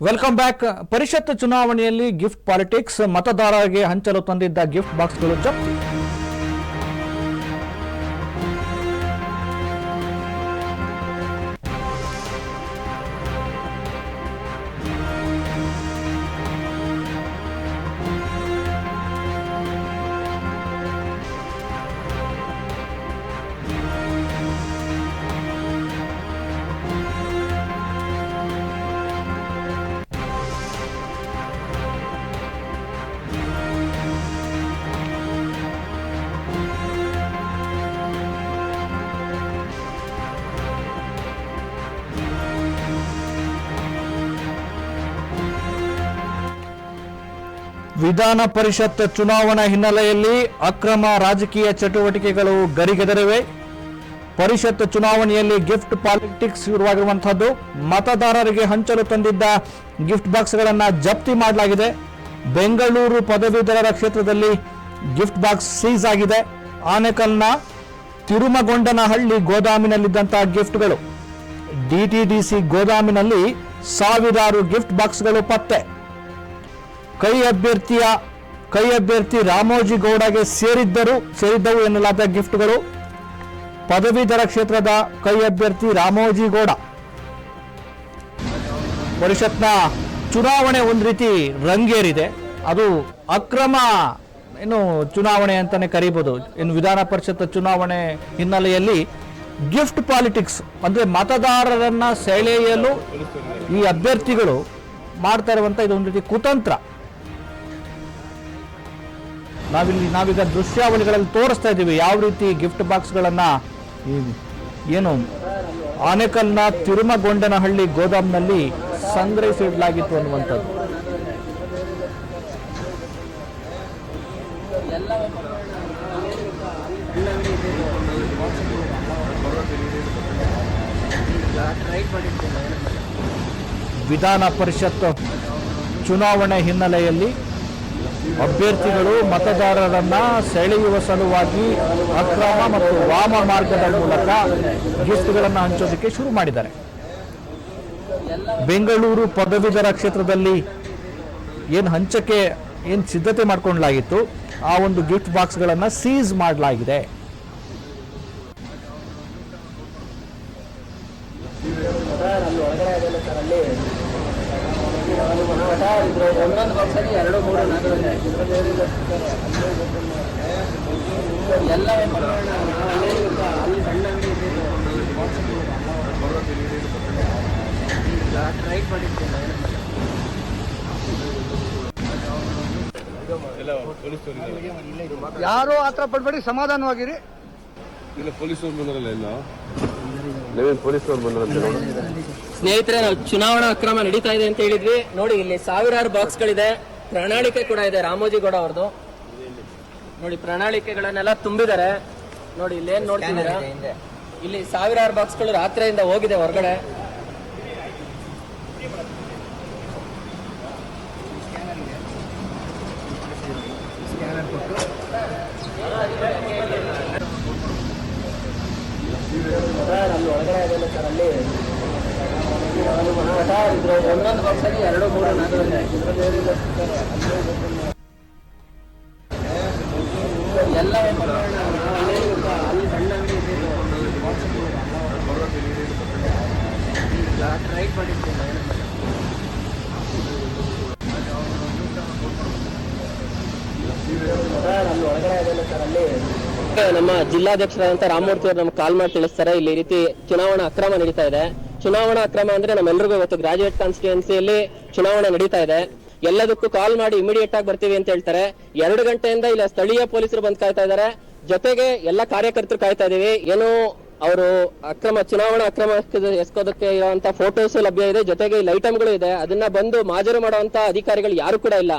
Welcome back. ಪರಿಷತ್ ಚುನಾವಣೆಯಲ್ಲಿ gift politics, ಮತದಾರರಿಗೆ ಹಂಚಲು ತಂದಿದ್ದ ಗಿಫ್ಟ್ ಬಾಕ್ಸ್ಗಳು ಜಪ್ತಿ. ವಿಧಾನ ಪರಿಷತ್ ಚುನಾವಣಾ ಹಿನ್ನೆಲೆಯಲ್ಲಿ ಅಕ್ರಮ ರಾಜಕೀಯ ಚಟುವಟಿಕೆಗಳು ಗರಿಗೆದರಿವೆ. ಪರಿಷತ್ ಚುನಾವಣೆಯಲ್ಲಿ ಗಿಫ್ಟ್ ಪಾಲಿಟಿಕ್ಸ್ ಶುರುವಾಗಿರುವಂತಹದ್ದು. ಮತದಾರರಿಗೆ ಹಂಚಲು ತಂದಿದ್ದ ಗಿಫ್ಟ್ ಬಾಕ್ಸ್ಗಳನ್ನು ಜಪ್ತಿ ಮಾಡಲಾಗಿದೆ. ಬೆಂಗಳೂರು ಪದವೀಧರರ ಕ್ಷೇತ್ರದಲ್ಲಿ ಗಿಫ್ಟ್ ಬಾಕ್ಸ್ ಸೀಸ್ ಆಗಿದೆ. ಆನೇಕಲ್ನ ತಿರುಮಗೊಂಡನಹಳ್ಳಿ ಗೋದಾಮಿನಲ್ಲಿದ್ದಂತಹ ಗಿಫ್ಟ್ಗಳು, ಡಿಟಿಡಿಸಿ ಗೋದಾಮಿನಲ್ಲಿ ಸಾವಿರಾರು ಗಿಫ್ಟ್ ಬಾಕ್ಸ್ಗಳು ಪತ್ತೆ. ಕೈ ಅಭ್ಯರ್ಥಿ ರಾಮೋಜಿ ಗೌಡಗೆ ಸೇರಿದ್ದವು ಎನ್ನಲಾದ ಗಿಫ್ಟ್ಗಳು. ಪದವೀಧರ ಕ್ಷೇತ್ರದ ಕೈ ಅಭ್ಯರ್ಥಿ ರಾಮೋಜಿ ಗೌಡ. ಪರಿಷತ್ನ ಚುನಾವಣೆ ಒಂದು ರೀತಿ ರಂಗೇರಿದೆ. ಅದು ಅಕ್ರಮ ಚುನಾವಣೆ ಅಂತಾನೆ ಕರೀಬಹುದು. ಇನ್ನು ವಿಧಾನ ಪರಿಷತ್ ಚುನಾವಣೆ ಹಿನ್ನೆಲೆಯಲ್ಲಿ ಗಿಫ್ಟ್ ಪಾಲಿಟಿಕ್ಸ್ ಅಂದ್ರೆ ಮತದಾರರನ್ನ ಸೆಳೆಯಲು ಈ ಅಭ್ಯರ್ಥಿಗಳು ಮಾಡ್ತಾ ಇರುವಂತ ಇದೊಂದು ರೀತಿ ಕುತಂತ್ರ. ನಾವೀಗ ದೃಶ್ಯಾವಳಿಗಳಲ್ಲಿ ತೋರಿಸ್ತಾ ಇದ್ದೀವಿ ಯಾವ ರೀತಿ ಗಿಫ್ಟ್ ಬಾಕ್ಸ್ಗಳನ್ನ ಆನೇಕಲ್ನ ತಿರುಮಗೊಂಡನಹಳ್ಳಿ ಗೋದಾಮ್ನಲ್ಲಿ ಸಂಗ್ರಹಿಸಿಡಲಾಗಿತ್ತು ಅನ್ನುವಂಥದ್ದು. ವಿಧಾನ ಪರಿಷತ್ ಚುನಾವಣೆ ಹಿನ್ನೆಲೆಯಲ್ಲಿ ಅಭ್ಯರ್ಥಿಗಳು ಮತದಾರರನ್ನ ಸೆಳೆಯುವ ಸಲುವಾಗಿ ಅಕ್ರಮ ಮತ್ತು ವಾಮ ಮಾರ್ಗದ ಮೂಲಕ ಗಿಫ್ಟ್ಗಳನ್ನು ಹಂಚೋದಕ್ಕೆ ಶುರು ಮಾಡಿದ್ದಾರೆ. ಬೆಂಗಳೂರು ಪದವೀಧರ ಕ್ಷೇತ್ರದಲ್ಲಿ ಏನು ಸಿದ್ಧತೆ ಮಾಡಿಕೊಳ್ಳಲಾಗಿತ್ತು, ಆ ಒಂದು ಗಿಫ್ಟ್ ಬಾಕ್ಸ್ಗಳನ್ನು ಸೀಸ್ ಮಾಡಲಾಗಿದೆ. ಯಾರು ಆತರ ಪಡ್ಬೇಡಿ, ಸಮಾಧಾನವಾಗಿರಿ. ಸ್ನೇಹಿತರೆ, ನಾವು ಚುನಾವಣಾ ಅಕ್ರಮ ನಡೀತಾ ಇದೆ ಅಂತ ಹೇಳಿದ್ವಿ. ನೋಡಿ, ಇಲ್ಲಿ ಸಾವಿರಾರು ಬಾಕ್ಸ್ಗಳಿದೆ, ಪ್ರಣಾಳಿಕೆ ಕೂಡ ಇದೆ ರಾಮೋಜಿ ಗೌಡ ಅವ್ರದ್ದು. ನೋಡಿ, ಪ್ರಣಾಳಿಕೆಗಳನ್ನೆಲ್ಲ ತುಂಬಿದ್ದಾರೆ. ನೋಡಿ, ಇಲ್ಲಿ ಏನ್ ನೋಡ್ತಿದ್ದೀರಾ, ಇಲ್ಲಿ ಸಾವಿರಾರು ಬಾಕ್ಸ್ಗಳು ರಾತ್ರಿಯಿಂದ ಹೋಗಿದೆ ಹೊರಗಡೆ. ಒಂದೊಂದು ಬಾಕ್ಸಲ್ಲಿ 2, 3, 4 ಎಲ್ಲ ನಮ್ಮ ಜಿಲ್ಲಾಧ್ಯಕ್ಷರಾದಂತ ರಾಮಮೂರ್ತಿ ಅವರು ನಮ್ಗೆ ಕಾಲ್ ಮಾಡಿ ತಿಳಿಸ್ತಾರೆ, ಇಲ್ಲಿ ರೀತಿ ಚುನಾವಣಾ ಅಕ್ರಮ ನಡೀತಾ ಇದೆ. ಚುನಾವಣಾ ಅಕ್ರಮ ಅಂದ್ರೆ ನಮ್ಮೆಲ್ಲರಿಗೂ ಇವತ್ತು ಗ್ರಾಜುಯೇಟ್ ಕಾನ್ಸ್ಟಿಟ್ಯೂನ್ಸಿಯಲ್ಲಿ ಚುನಾವಣೆ ನಡೀತಾ ಇದೆ. ಎಲ್ಲದಕ್ಕೂ ಕಾಲ್ ಮಾಡಿ ಇಮಿಡಿಯೇಟ್ ಆಗಿ ಬರ್ತೀವಿ ಅಂತ ಹೇಳ್ತಾರೆ. 2 ಗಂಟೆಯಿಂದ ಇಲ್ಲ ಸ್ಥಳೀಯ ಪೊಲೀಸರು ಬಂದು ಕಾಯ್ತಾ ಇದ್ದಾರೆ. ಜೊತೆಗೆ ಎಲ್ಲ ಕಾರ್ಯಕರ್ತರು ಕಾಯ್ತಾ ಇದೀವಿ. ಏನು ಅವರು ಚುನಾವಣಾ ಅಕ್ರಮ ಎಸ್ಕೋದಕ್ಕೆ ಇರುವಂತ ಫೋಟೋಸ್ ಲಭ್ಯ ಇದೆ. ಜೊತೆಗೆ ಇಲ್ಲಿ ಐಟಮ್ಗಳು ಇದೆ. ಅದನ್ನ ಬಂದು ಮಾಜರು ಮಾಡುವಂತ ಅಧಿಕಾರಿಗಳು ಯಾರು ಕೂಡ ಇಲ್ಲ.